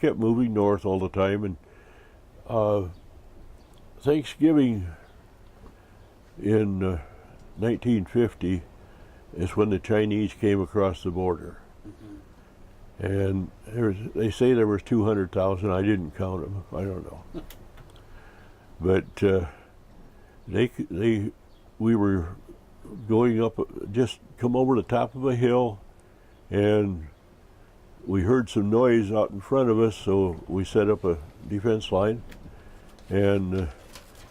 kept moving north all the time, and Thanksgiving in 1950 is when the Chinese came across the border. And they say there was 200,000. I didn't count them. I don't know. But we were going up, just come over the top of a hill, and we heard some noise out in front of us, so we set up a defense line, and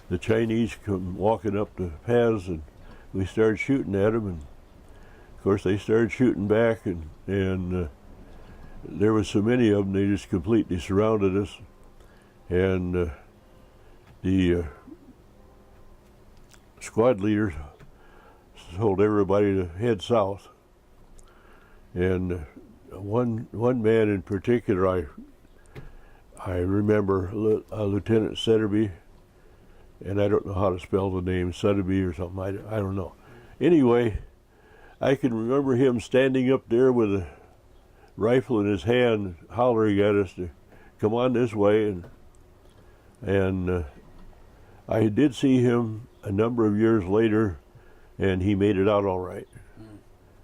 the Chinese come walking up the paths, and we started shooting at them, and of course they started shooting back, and there was so many of them, they just completely surrounded us, and the squad leader told everybody to head south. And one man in particular, I remember, Lieutenant Sutterby, and I don't know how to spell the name, Sutterby or something, I don't know. Anyway, I can remember him standing up there with a rifle in his hand, hollering at us to come on this way, and I did see him a number of years later, and he made it out all right.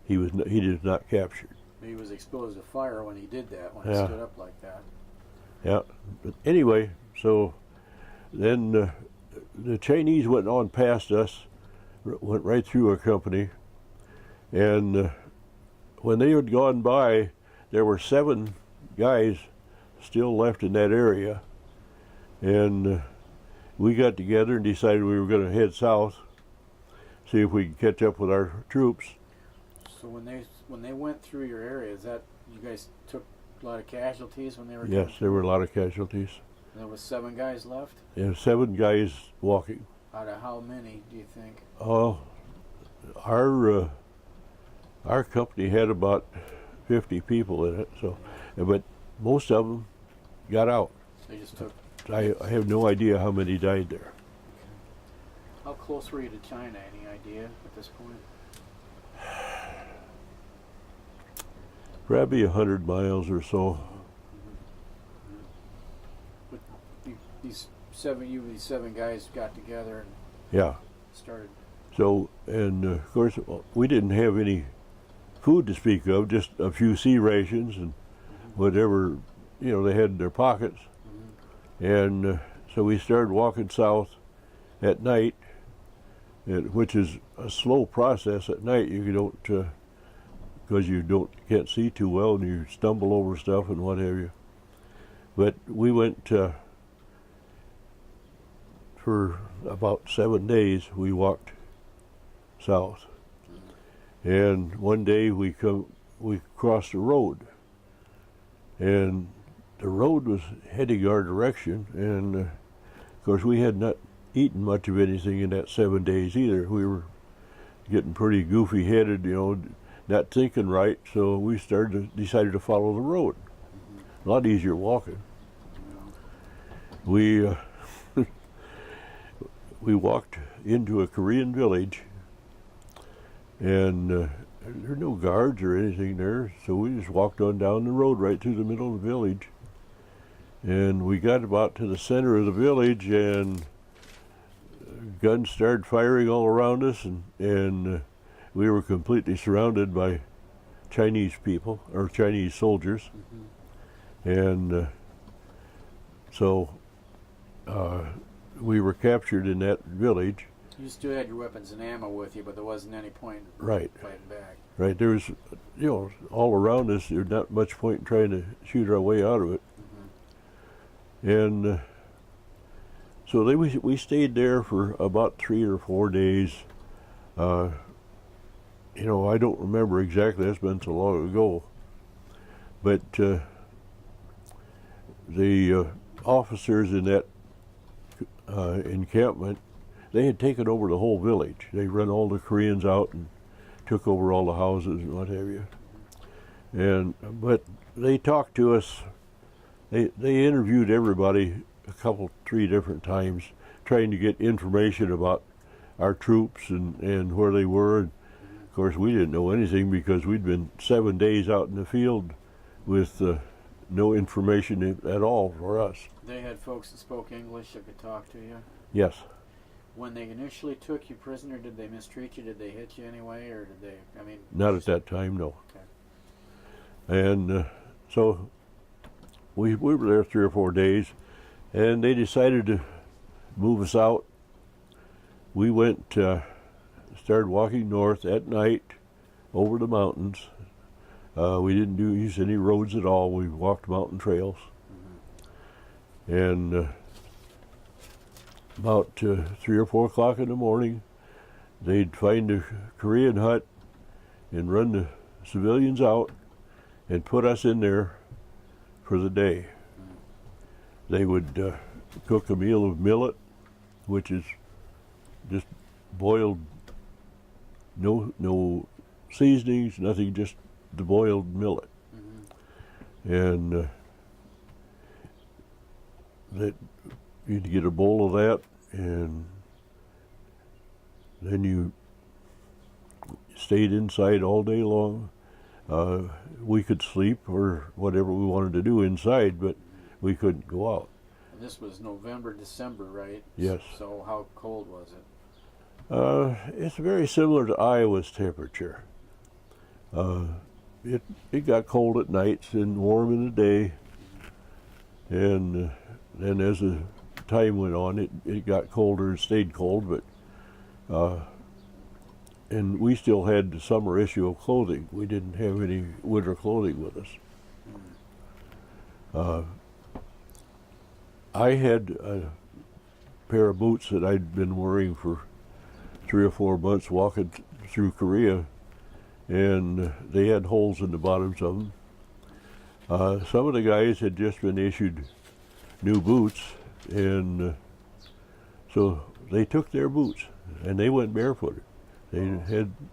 He was not captured. He was exposed to fire when he did that, when he stood up like that. Yeah, but anyway, so then the Chinese went on past us, went right through our company, and when they had gone by, there were 7 guys still left in that area, and we got together and decided we were going to head south, see if we could catch up with our troops. So when they went through your area, is that you guys took a lot of casualties when they were? Yes, there were a lot of casualties. And there was 7 guys left? Yeah, 7 guys walking. Out of how many do you think? Our company had about 50 people in it, so, but most of them got out. They just took. I have no idea how many died there. How close were you to China? Any idea at this point? Probably 100 miles or so. But these 7 guys got together and yeah, started. So, and of course, we didn't have any food to speak of, just a few sea rations and whatever, they had in their pockets. And so we started walking south at night, which is a slow process at night. You don't, because you can't see too well, and you stumble over stuff and what have you. But we went for about 7 days. We walked south, and one day we crossed the road, and the road was heading our direction, and of course we had not eaten much of anything in that 7 days either. We were getting pretty goofy headed, not thinking right, so we decided to follow the road. A lot easier walking. We walked into a Korean village, and there were no guards or anything there, so we just walked on down the road right through the middle of the village. And we got about to the center of the village, and guns started firing all around us, and we were completely surrounded by Chinese people, or Chinese soldiers. And so we were captured in that village. You still had your weapons and ammo with you, but there wasn't any point in Right. fighting back. Right, there was, all around us, there's not much point in trying to shoot our way out of it. And so we stayed there for about 3 or 4 days. I don't remember exactly, that's been so long ago. But the officers in that encampment, they had taken over the whole village. They run all the Koreans out and took over all the houses and what have you. But they talked to us. They interviewed everybody 3 different times, trying to get information about our troops and where they were. And of course, we didn't know anything because we'd been 7 days out in the field with no information at all for us. They had folks that spoke English that could talk to you. Yes. When they initially took you prisoner, did they mistreat you? Did they hit you anyway, or did they? I mean, Not at that time, no. Okay. And so we were there 3 or 4 days, and they decided to move us out. We went, started walking north at night over the mountains. We didn't use any roads at all. We walked mountain trails. And about 3 or 4 o'clock in the morning, they'd find a Korean hut and run the civilians out and put us in there for the day. They would cook a meal of millet, which is just boiled, no seasonings, nothing, just the boiled millet. And that you'd get a bowl of that, and then you stayed inside all day long. We could sleep or whatever we wanted to do inside, but we couldn't go out. And this was November, December, right? Yes. So how cold was it? It's very similar to Iowa's temperature. It got cold at nights and warm in the day, and then as the time went on, it got colder and stayed cold, but and we still had the summer issue of clothing. We didn't have any winter clothing with us. I had a pair of boots that I'd been wearing for 3 or 4 months walking through Korea, and they had holes in the bottoms of them. Some of the guys had just been issued new boots, and so they took their boots and they went barefooted. They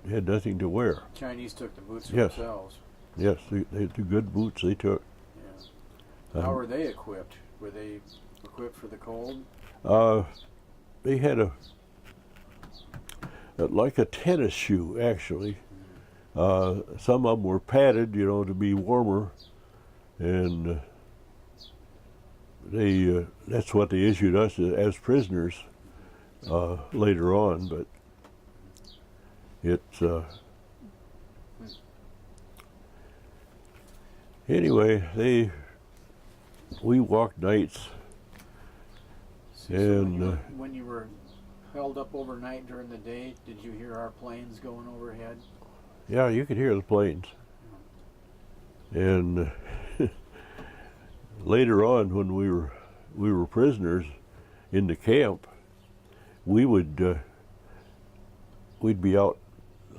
had nothing to wear. Chinese took the boots for Yes. themselves. Yes, they the good boots they took. Yeah. How were they equipped? Were they equipped for the cold? They had like a tennis shoe, actually. Some of them were padded, to be warmer, and that's what they issued us as prisoners later on. But it's anyway. We walked nights. So And when you were held up overnight during the day, did you hear our planes going overhead? yeah, you could hear the planes. And later on, when we were prisoners in the camp, we'd be out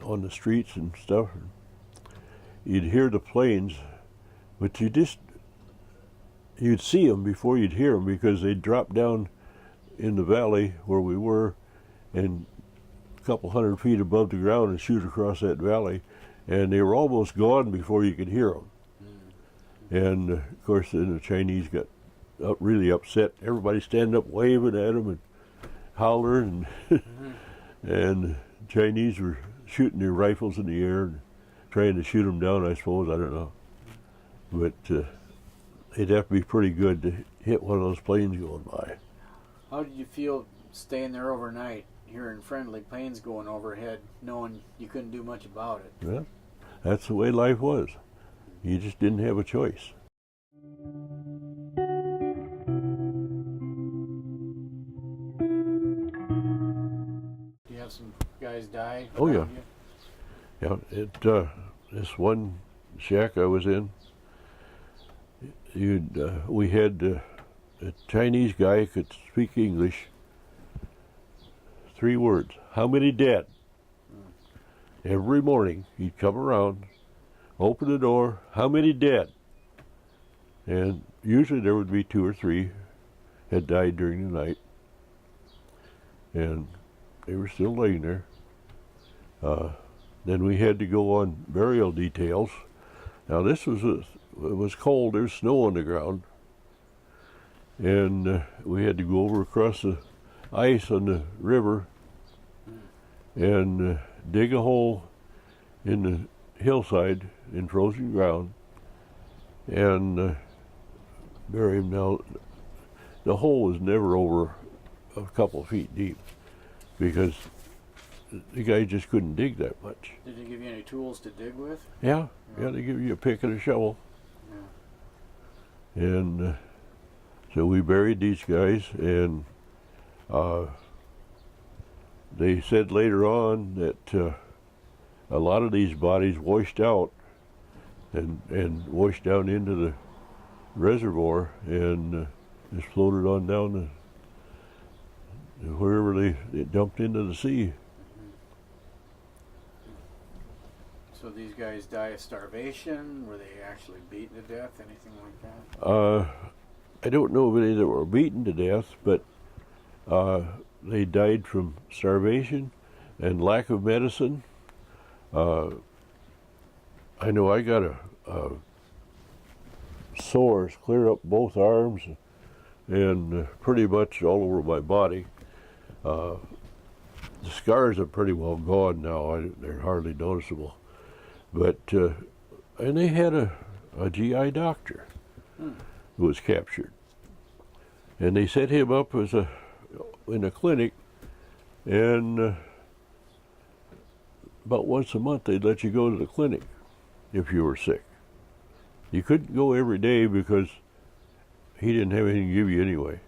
on the streets and stuff. You'd hear the planes, but you'd see them before you'd hear them, because they'd drop down in the valley where we were, and a couple 100 feet above the ground, and shoot across that valley, and they were almost gone before you could hear them. And of course, then the Chinese got really upset. Everybody standing up waving at them and hollering, and Chinese were shooting their rifles in the air and trying to shoot them down, I suppose. I don't know. But they'd have to be pretty good to hit one of those planes going by. How did you feel staying there overnight, hearing friendly planes going overhead, knowing you couldn't do much about it? Well, that's the way life was. You just didn't have a choice. Do you have some guys die? Oh, yeah. around you? Yeah, this one shack I was in, we had a Chinese guy could speak English. 3 words: how many dead? Every morning he'd come around, open the door, how many dead? And usually there would be 2 or 3 had died during the night, and they were still laying there. Then we had to go on burial details. Now this it was cold, there was snow on the ground, and we had to go over across the ice on the river and dig a hole in the hillside in frozen ground, and bury him. Now, the hole was never over a couple feet deep because the guy just couldn't dig that much. Did he give you any tools to dig with? Yeah, they give you a pick and a shovel. Yeah. And so we buried these guys, and they said later on that a lot of these bodies washed out and washed down into the reservoir and just floated on down to wherever they dumped into the sea. So these guys die of starvation? Were they actually beaten to death? Anything like that? I don't know of any that were beaten to death, but they died from starvation and lack of medicine. I know I got a sores clear up both arms and pretty much all over my body. The scars are pretty well gone now. They're hardly noticeable. But and they had a GI doctor who was captured, and they set him up as in a clinic, and about once a month they'd let you go to the clinic if you were sick. You couldn't go every day because he didn't have anything to give you anyway.